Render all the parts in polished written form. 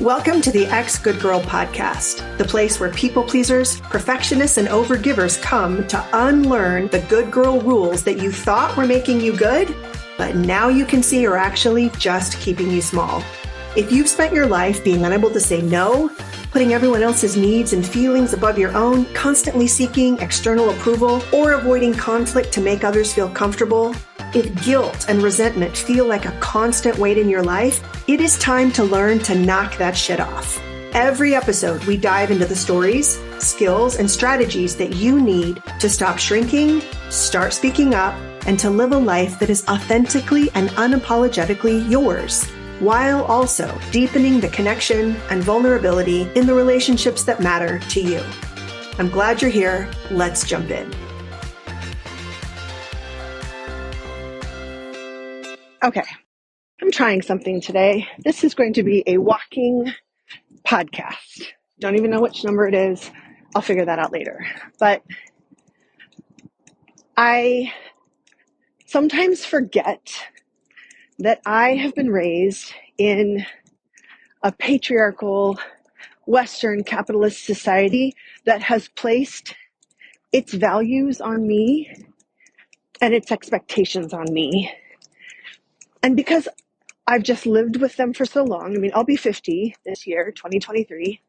Welcome to the Ex Good Girl podcast, the place where people pleasers, perfectionists, and overgivers come to unlearn the good girl rules that you thought were making you good, but now you can see are actually just keeping you small. If you've spent your life being unable to say no, putting everyone else's needs and feelings above your own, constantly seeking external approval, or avoiding conflict to make others feel comfortable, if guilt and resentment feel like a constant weight in your life, it is time to learn to knock that shit off. Every episode, we dive into the stories, skills, and strategies that you need to stop shrinking, start speaking up, and to live a life that is authentically and unapologetically yours, while also deepening the connection and vulnerability in the relationships that matter to you. I'm glad you're here. Let's jump in. Okay, I'm trying something today. This is going to be a walking podcast. Don't even know which number it is. I'll figure that out later. But I sometimes forget that I have been raised in a patriarchal Western capitalist society that has placed its values on me and its expectations on me. And because I've just lived with them for so long, I'll be 50 this year, 2023.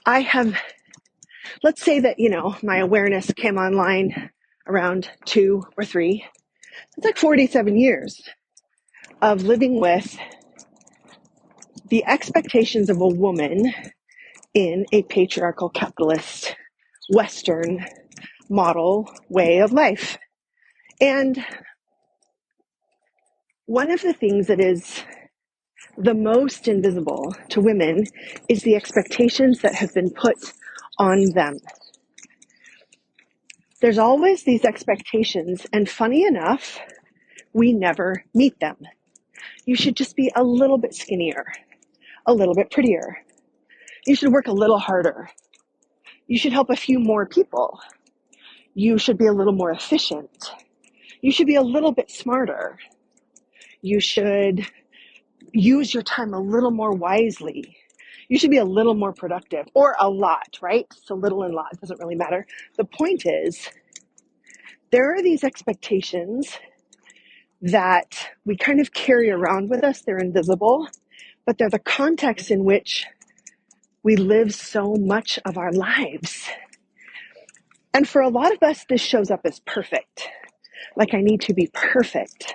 I have, let's say that, my awareness came online around 2 or 3. It's like 47 years of living with the expectations of a woman in a patriarchal capitalist Western model way of life. And one of the things that is the most invisible to women is the expectations that have been put on them. There's always these expectations, and funny enough, we never meet them. You should just be a little bit skinnier, a little bit prettier. You should work a little harder. You should help a few more people. You should be a little more efficient. You should be a little bit smarter. You should use your time a little more wisely. You should be a little more productive, or a lot, right? So little and lot doesn't really matter. The point is, there are these expectations that we kind of carry around with us. They're invisible, but they're the context in which we live so much of our lives. And for a lot of us, this shows up as perfect. Like, I need to be perfect.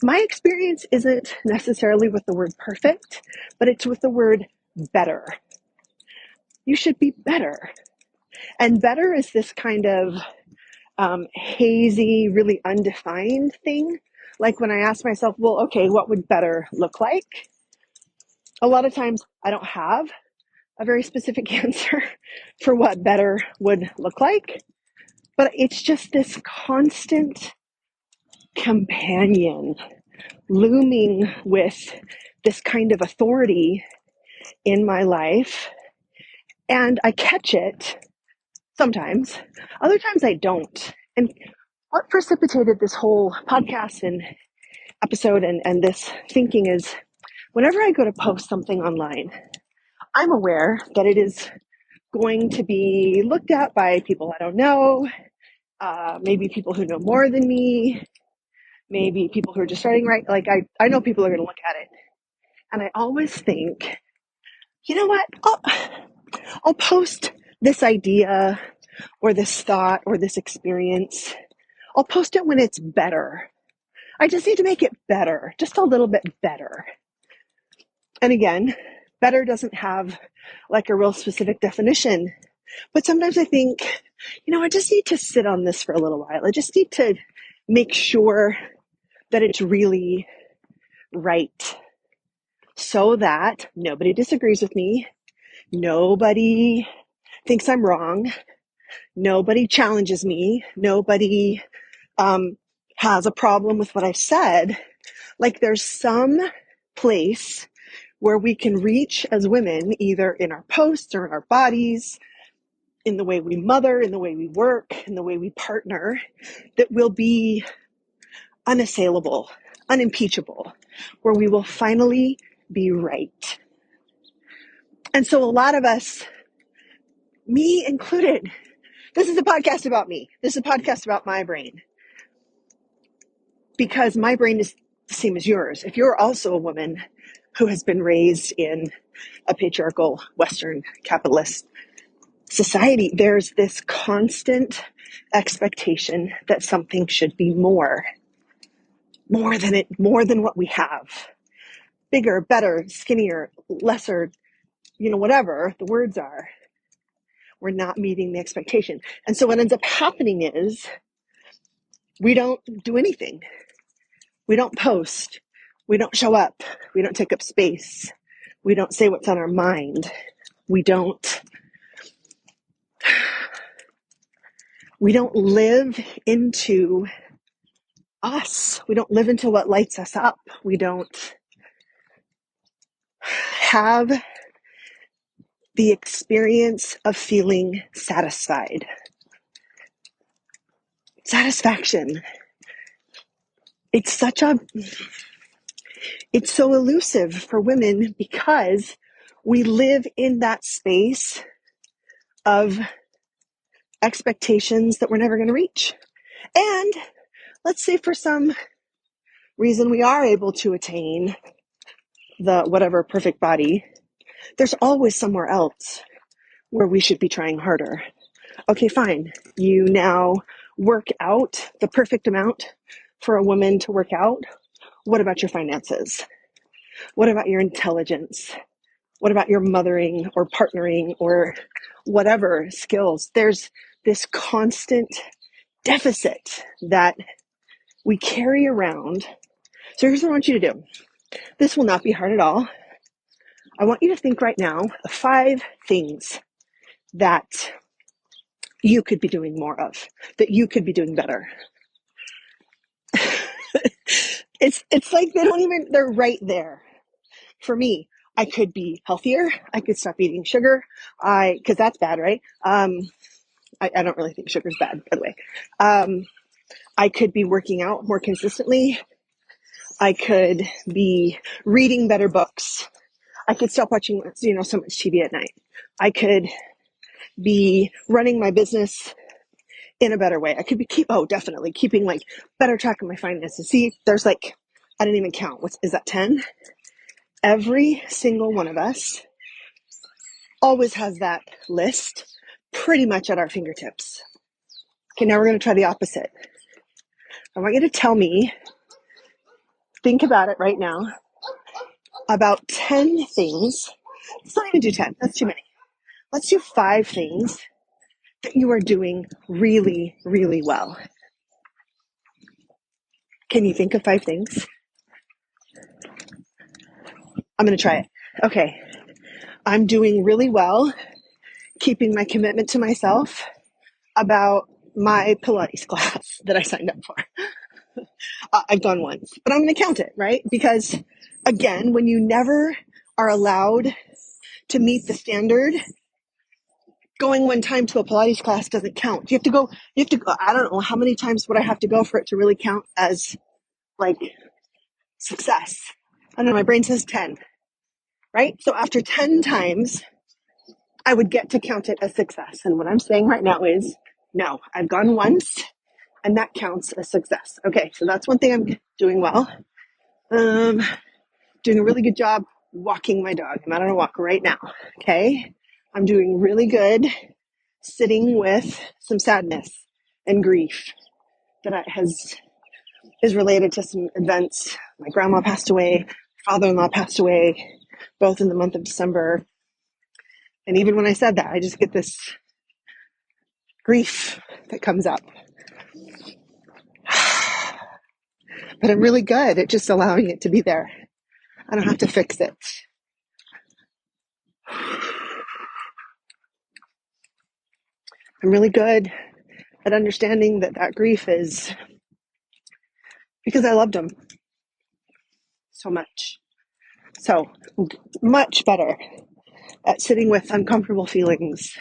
My experience isn't necessarily with the word perfect, but it's with the word better. You should be better. And better is this kind of hazy, really undefined thing. Like when I ask myself, well, okay, what would better look like? A lot of times I don't have a very specific answer for what better would look like, but it's just this constant companion looming with this kind of authority in my life. And I catch it sometimes. Other times I don't. And what precipitated this whole podcast and episode and this thinking is, whenever I go to post something online, I'm aware that it is going to be looked at by people I don't know, maybe people who know more than me, maybe people who are just starting, right? Like I know people are going to look at it. And I always think, you know what? I'll post this idea or this thought or this experience. I'll post it when it's better. I just need to make it better, just a little bit better. And again, better doesn't have like a real specific definition. But sometimes I think, I just need to sit on this for a little while. I just need to make sure that it's really right so that nobody disagrees with me. Nobody thinks I'm wrong. Nobody challenges me. Nobody has a problem with what I said. Like, there's some place where we can reach as women, either in our posts or in our bodies, in the way we mother, in the way we work, in the way we partner, that will be unassailable, unimpeachable, where we will finally be right. And so a lot of us, me included, this is a podcast about me. This is a podcast about my brain. Because my brain is the same as yours. If you're also a woman who has been raised in a patriarchal Western capitalist society, there's this constant expectation that something should be more than what we have. Bigger, better, skinnier, lesser, whatever the words are. We're not meeting the expectation. And so what ends up happening is we don't do anything. We don't post. We don't show up. We don't take up space. We don't say what's on our mind. We don't live into us. We don't live into what lights us up. We don't have the experience of feeling satisfied. Satisfaction. It's so elusive for women because we live in that space of expectations that we're never going to reach. And let's say for some reason we are able to attain the whatever perfect body, there's always somewhere else where we should be trying harder. Okay, fine. You now work out the perfect amount for a woman to work out. What about your finances? What about your intelligence? What about your mothering or partnering or whatever skills? There's this constant deficit that we carry around. So here's what I want you to do. This will not be hard at all. I want you to think right now of 5 things that you could be doing more of, that you could be doing better. It's like they're right there. For me, I could be healthier. I could stop eating sugar. Cause that's bad, right? I don't really think sugar's bad, by the way. I could be working out more consistently. I could be reading better books. I could stop watching, so much TV at night. I could be running my business in a better way. I could be definitely keeping better track of my finances. See, there's I didn't even count. Is that 10? Every single one of us always has that list pretty much at our fingertips. Okay, now we're going to try the opposite. I want you to tell me, think about it right now, about 10 things. Let's not even do 10. That's too many. Let's do 5 things that you are doing really, really well. Can you think of 5 things? I'm going to try it. Okay. I'm doing really well keeping my commitment to myself about my Pilates class that I signed up for. I've gone once, but I'm going to count it, right? Because again, when you never are allowed to meet the standard, going one time to a Pilates class doesn't count. You have to go, I don't know how many times would I have to go for it to really count as success. I don't know, my brain says 10, right? So after 10 times, I would get to count it as success. And what I'm saying right now is, no, I've gone once and that counts as success. Okay, so that's one thing I'm doing well. Doing a really good job walking my dog. I'm out on a walk right now. Okay, I'm doing really good sitting with some sadness and grief that is related to some events. My grandma passed away, father-in-law passed away, both in the month of December. And even when I said that, I just get this grief that comes up. But I'm really good at just allowing it to be there. I don't have to fix it. I'm really good at understanding that grief is because I loved him so much. So much better at sitting with uncomfortable feelings.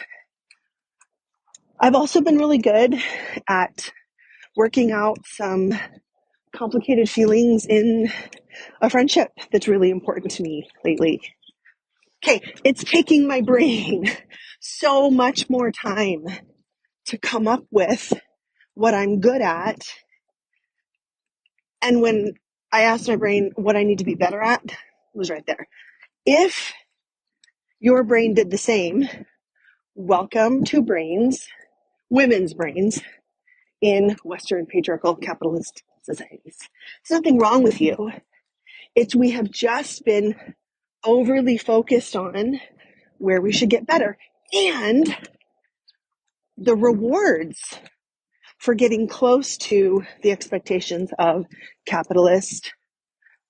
I've also been really good at working out some complicated feelings in a friendship that's really important to me lately. Okay, it's taking my brain so much more time to come up with what I'm good at. And when I asked my brain what I need to be better at, it was right there. If your brain did the same, welcome to brains, women's brains, in Western patriarchal capitalist societies. There's nothing wrong with you. We have just been overly focused on where we should get better. And the rewards for getting close to the expectations of capitalist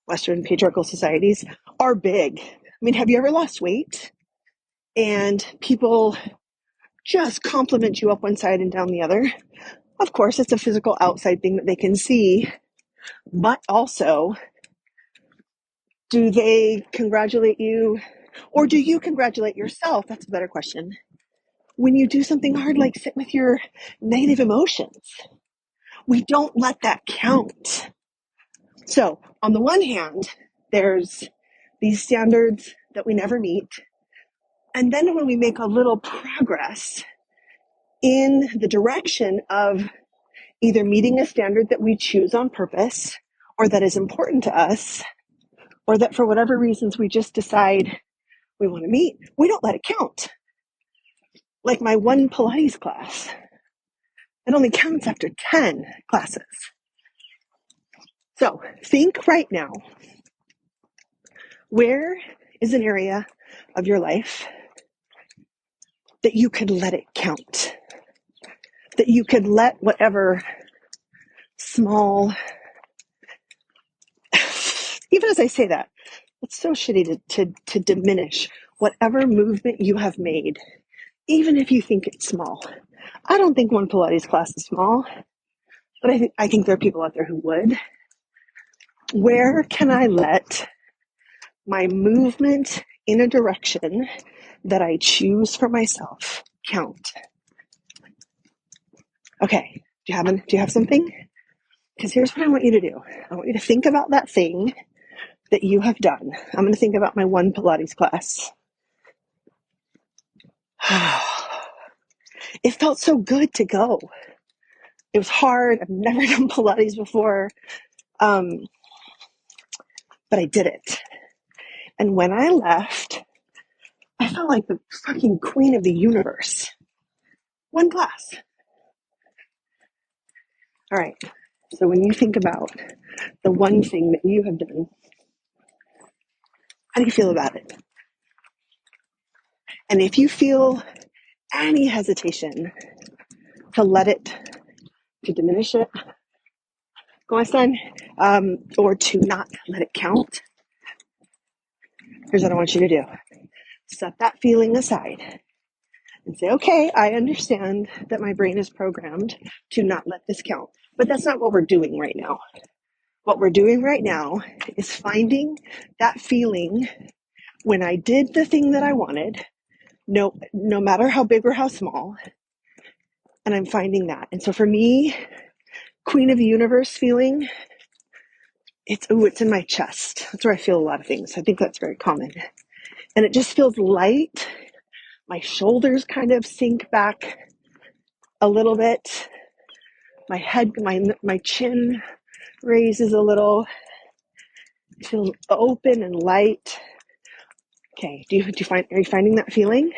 Western patriarchal societies are big. I mean, have you ever lost weight and people just compliment you up one side and down the other? Of course, it's a physical outside thing that they can see, but also, do they congratulate you, or do you congratulate yourself? That's a better question. When you do something hard, like sit with your negative emotions, we don't let that count. So on the one hand, there's these standards that we never meet. And then when we make a little progress in the direction of either meeting a standard that we choose on purpose, or that is important to us, or that for whatever reasons we just decide we want to meet, we don't let it count. Like my one Pilates class, it only counts after 10 classes. So think right now, where is an area of your life that you could let it count? That you could let whatever small, even as I say that, it's so shitty to diminish whatever movement you have made, even if you think it's small. I don't think one Pilates class is small, but I think there are people out there who would. Where can I let my movement in a direction that I choose for myself count? Okay, do you have something? Because here's what I want you to do. I want you to think about that thing that you have done. I'm going to think about my one Pilates class. It felt so good to go. It was hard. I've never done Pilates before. But I did it. And when I left, I felt like the fucking queen of the universe. One class. All right. So when you think about the one thing that you have done, how do you feel about it? And if you feel any hesitation to let it, to diminish it, go on, son, or to not let it count, here's what I want you to do. Set that feeling aside and say, okay, I understand that my brain is programmed to not let this count, but that's not what we're doing right now. What we're doing right now is finding that feeling when I did the thing that I wanted, no matter how big or how small, and I'm finding that. And so for me, Queen of the Universe feeling, it's in my chest. That's where I feel a lot of things. I think that's very common. And it just feels light. My shoulders kind of sink back a little bit. My head, my chin raises a little. It feels open and light. Okay, are you finding that feeling?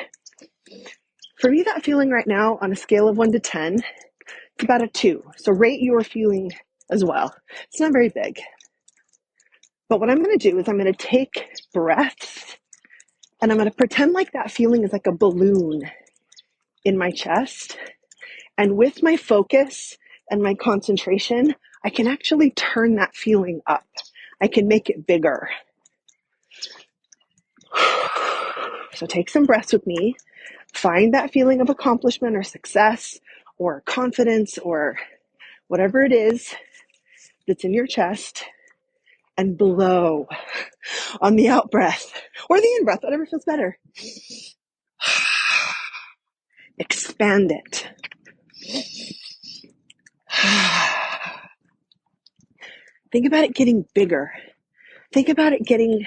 For me, that feeling right now on a scale of 1 to 10, it's about a 2. So rate your feeling as well. It's not very big. But what I'm going to do is I'm going to take breaths and I'm going to pretend like that feeling is like a balloon in my chest. And with my focus and my concentration, I can actually turn that feeling up. I can make it bigger. So take some breaths with me. Find that feeling of accomplishment or success or confidence or whatever it is that's in your chest, and blow on the out breath or the in breath, whatever feels better. Expand it. Think about it getting bigger. Think about it getting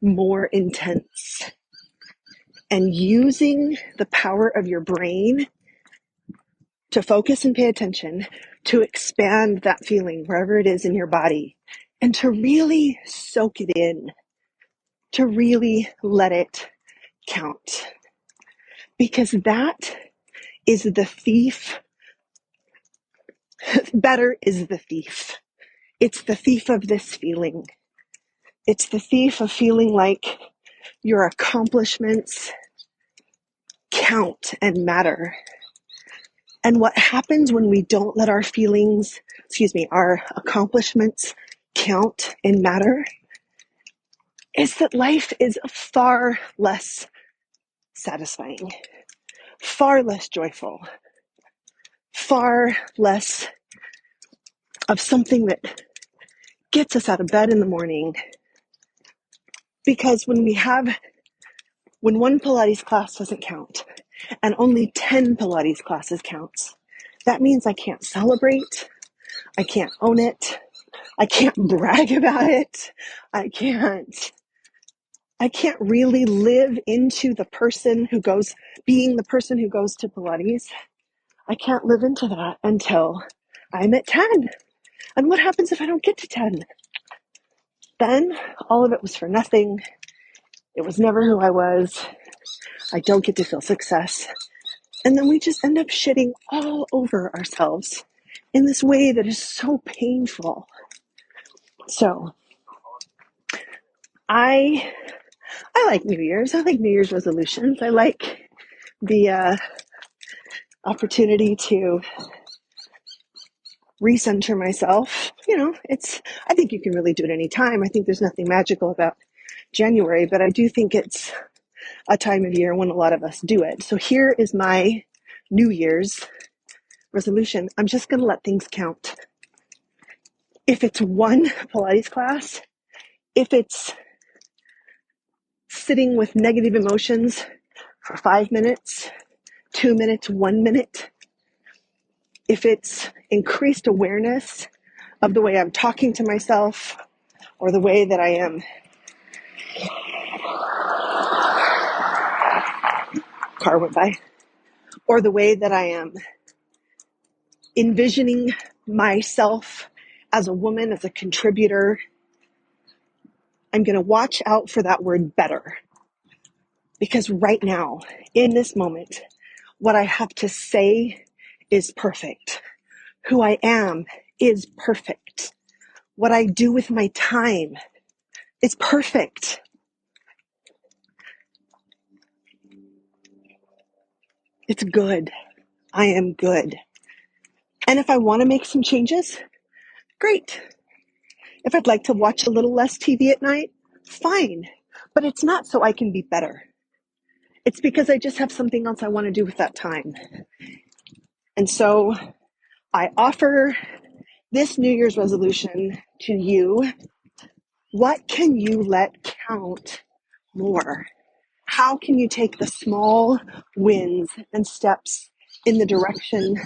more intense. and using the power of your brain to focus and pay attention, to expand that feeling wherever it is in your body, and to really soak it in, to really let it count. Because that is the thief. Better is the thief. It's the thief of this feeling. It's the thief of feeling like your accomplishments count and matter. And what happens when we don't let our our accomplishments count and matter is that life is far less satisfying, far less joyful, far less of something that gets us out of bed in the morning. Because when one Pilates class doesn't count and only 10 Pilates classes counts, that means I can't celebrate, I can't own it, I can't brag about it, I can't really live into being the person who goes to Pilates. I can't live into that until I'm at 10. And what happens if I don't get to 10? Then all of it was for nothing. It was never who I was. I don't get to feel success. And then we just end up shitting all over ourselves in this way that is so painful. So I like New Year's. I like New Year's resolutions. I like the opportunity to recenter myself. I think you can really do it any time. I think there's nothing magical about January, but I do think it's a time of year when a lot of us do it. So here is my New Year's resolution. I'm just going to let things count. If it's one Pilates class, if it's sitting with negative emotions for 5 minutes, 2 minutes, 1 minute, if it's increased awareness of the way I'm talking to myself or the way that I am car went by, or the way that I am envisioning myself as a woman, as a contributor, I'm going to watch out for that word better. Because right now, in this moment, what I have to say is perfect. Who I am is perfect. What I do with my time is perfect. It's good. I am good. And if I want to make some changes, great. If I'd like to watch a little less TV at night, fine. But it's not so I can be better. It's because I just have something else I want to do with that time. And so I offer this New Year's resolution to you. What can you let count more? How can you take the small wins and steps in the direction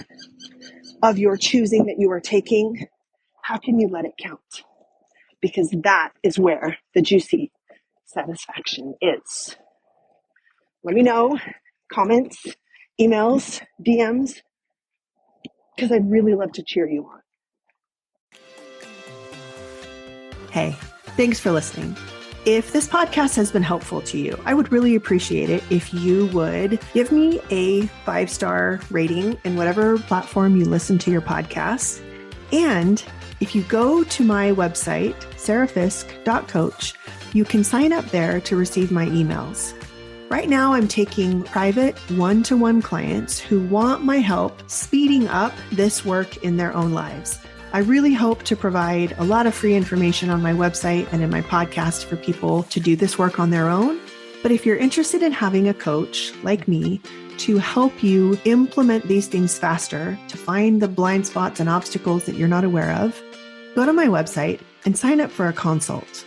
of your choosing that you are taking? How can you let it count? Because that is where the juicy satisfaction is. Let me know, comments, emails, DMs, because I'd really love to cheer you on. Hey, thanks for listening. If this podcast has been helpful to you, I would really appreciate it if you would give me a 5-star rating in whatever platform you listen to your podcasts. And if you go to my website, sarahfisk.coach, you can sign up there to receive my emails. Right now, I'm taking private one-to-one clients who want my help speeding up this work in their own lives. I really hope to provide a lot of free information on my website and in my podcast for people to do this work on their own. But if you're interested in having a coach like me to help you implement these things faster, to find the blind spots and obstacles that you're not aware of, go to my website and sign up for a consult.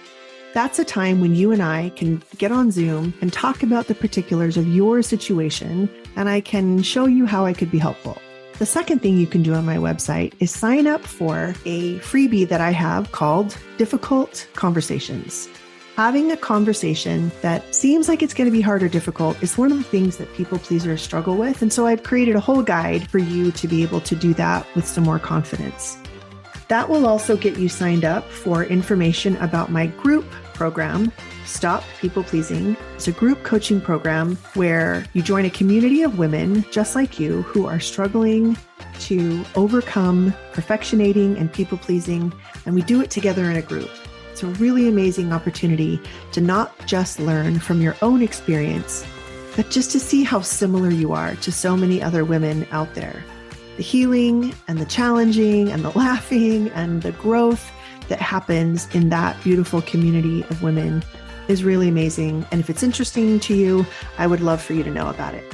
That's a time when you and I can get on Zoom and talk about the particulars of your situation, and I can show you how I could be helpful. The second thing you can do on my website is sign up for a freebie that I have called Difficult Conversations. Having a conversation that seems like it's going to be hard or difficult is one of the things that people pleasers struggle with. And so I've created a whole guide for you to be able to do that with some more confidence. That will also get you signed up for information about my group program, Stop People Pleasing. It's a group coaching program where you join a community of women just like you who are struggling to overcome perfectionating and people pleasing. And we do it together in a group. It's a really amazing opportunity to not just learn from your own experience, but just to see how similar you are to so many other women out there. The healing and the challenging and the laughing and the growth that happens in that beautiful community of women is really amazing. And if it's interesting to you, I would love for you to know about it.